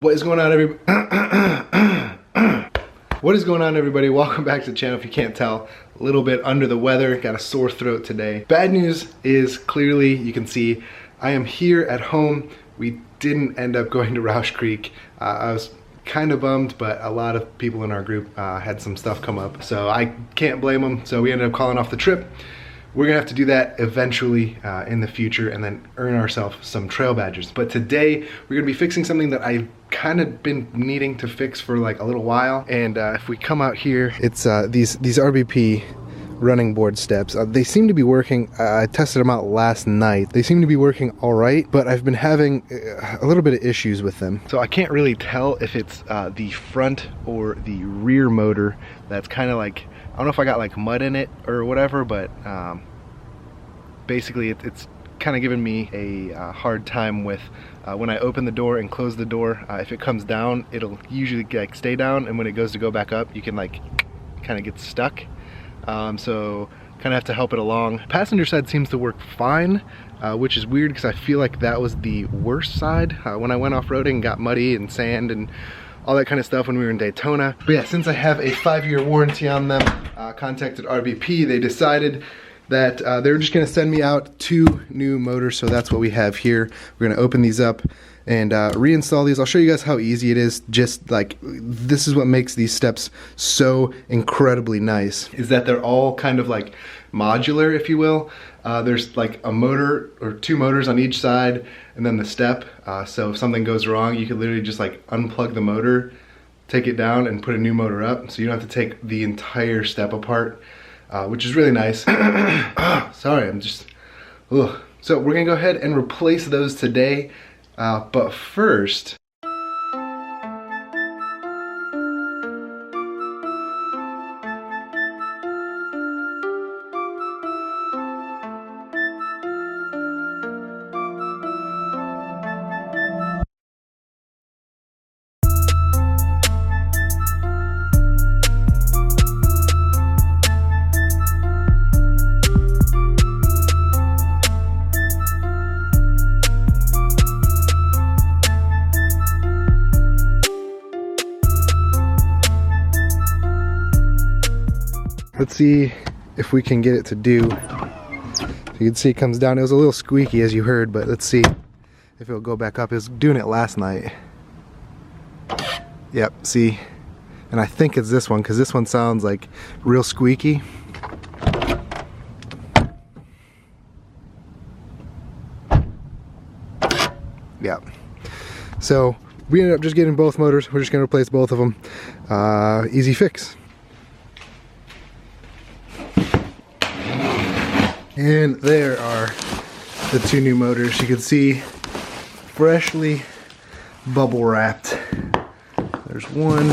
What is going on, everybody? What is going on, everybody? Welcome back to the channel. If you can't tell, a little bit under the weather, got a sore throat today. Bad news is clearly, you can see, I am here at home. We didn't end up going to Roush Creek. I was kind of bummed, but a lot of people in our group had some stuff come up, so I can't blame them. So we ended up calling off the trip. We're gonna have to do that eventually in the future and then earn ourselves some trail badges. But today we're gonna be fixing something that I've kind of been needing to fix for like a little while. And if we come out here, it's these RBP running board steps. They seem to be working. I tested them out last night. They seem to be working all right, but I've been having a little bit of issues with them. So I can't really tell if it's the front or the rear motor that's kind of like, I don't know if I got like mud in it or whatever, but basically it's kind of given me a hard time with when I open the door and close the door. If it comes down, it'll usually like stay down, and when it goes to go back up, you can like kind of get stuck. So kind of have to help it along. Passenger side seems to work fine, which is weird because I feel like that was the worst side when I went off-roading and got muddy and sand and all that kind of stuff when we were in Daytona. But yeah, since I have a 5-year warranty on them, contacted RBP. They decided that they were just gonna send me out 2 new motors, so that's what we have here. We're gonna open these up and reinstall these. I'll show you guys how easy it is. Just like, this is what makes these steps so incredibly nice, is that they're all kind of like modular, if you will. There's like a motor or 2 motors on each side, and then the step. So if something goes wrong, you can literally just like unplug the motor, take it down, and put a new motor up. So you don't have to take the entire step apart, which is really nice. Sorry, I'm just, ugh. So we're gonna go ahead and replace those today. But first, let's see if we can get it to do. So you can see it comes down. It was a little squeaky, as you heard, but let's see if it'll go back up. It was doing it last night. Yep, see? And I think it's this one, because this one sounds like real squeaky. Yep. So we ended up just getting both motors. We're just gonna replace both of them. Easy fix. And there are the 2 new motors. You can see freshly bubble wrapped. There's one.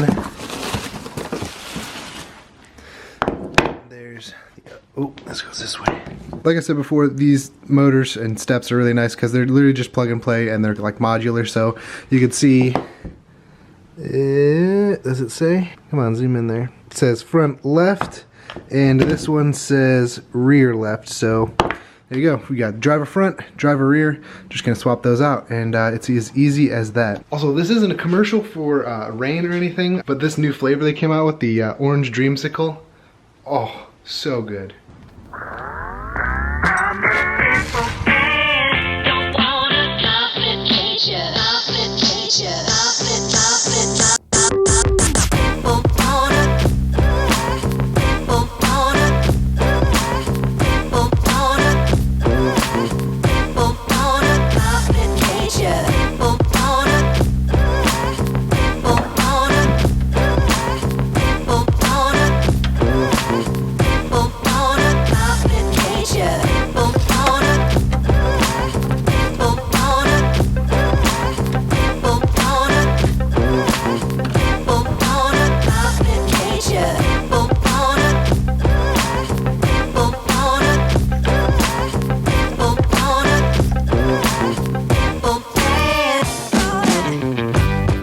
There's the, oh, this goes this way. Like I said before, these motors and steps are really nice because they're literally just plug and play, and they're like modular. So you can see, does it say? Come on, zoom in there. It says front left, and this one says rear left. So there you go. We got driver front, driver rear. Just gonna swap those out, and it's as easy as that. Also, this isn't a commercial for Rain or anything, but this new flavor they came out with, the orange dreamsicle, oh, so good.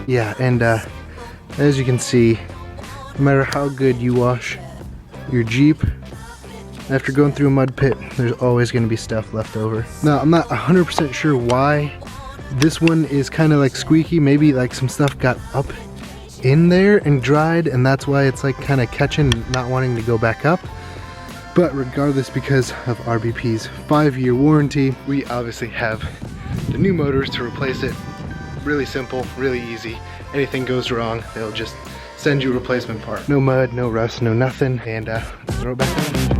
Yeah, and as you can see, no matter how good you wash your Jeep, after going through a mud pit, there's always going to be stuff left over. Now, I'm not 100% sure why This one is kind of like squeaky. Maybe like some stuff got up in there and dried, and that's why it's like kind of catching, not wanting to go back up. But regardless, because of RBP's 5-year warranty, we obviously have the new motors to replace it. Really simple, really easy. Anything goes wrong, they'll just send you a replacement part. No mud, no rust, no nothing, and throw it back on.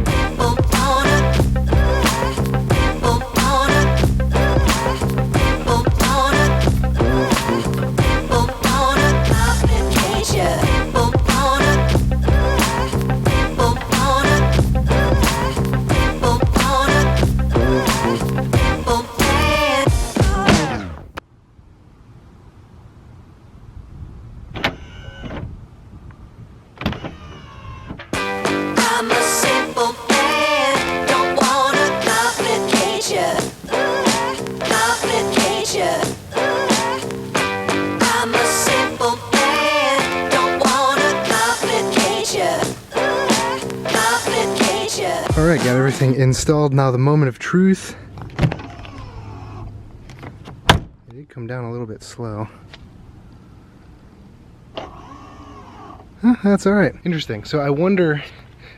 Alright, got everything installed. Now the moment of truth. It did come down a little bit slow. Huh, that's alright. Interesting. So I wonder,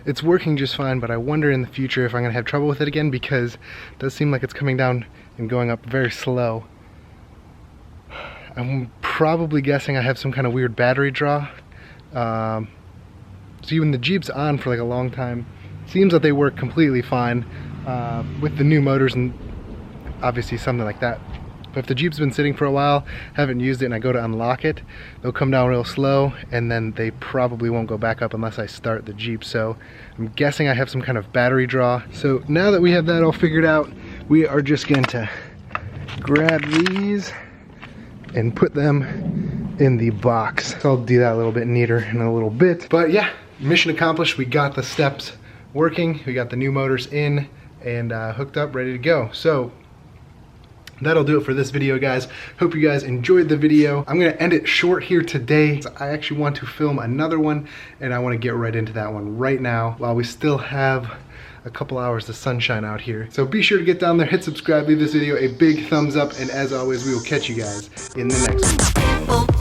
it's working just fine, but I wonder in the future if I'm going to have trouble with it again, because it does seem like it's coming down and going up very slow. I'm probably guessing I have some kind of weird battery draw. See, when the Jeep's on for like a long time, seems that they work completely fine with the new motors and obviously something like that. But if the Jeep's been sitting for a while, haven't used it, and I go to unlock it, they'll come down real slow, and then they probably won't go back up unless I start the Jeep. So I'm guessing I have some kind of battery draw. So now that we have that all figured out, we are just going to grab these and put them in the box. So I'll do that a little bit neater in a little bit. But yeah, mission accomplished. We got the steps working, we got the new motors in and hooked up, ready to go. So that'll do it for this video, guys. Hope you guys enjoyed the video. I'm gonna end it short here today. I actually want to film another one, and I want to get right into that one right now while we still have a couple hours of sunshine out here. So be sure to get down there, hit subscribe, leave this video a big thumbs up, and as always, we will catch you guys in the next one.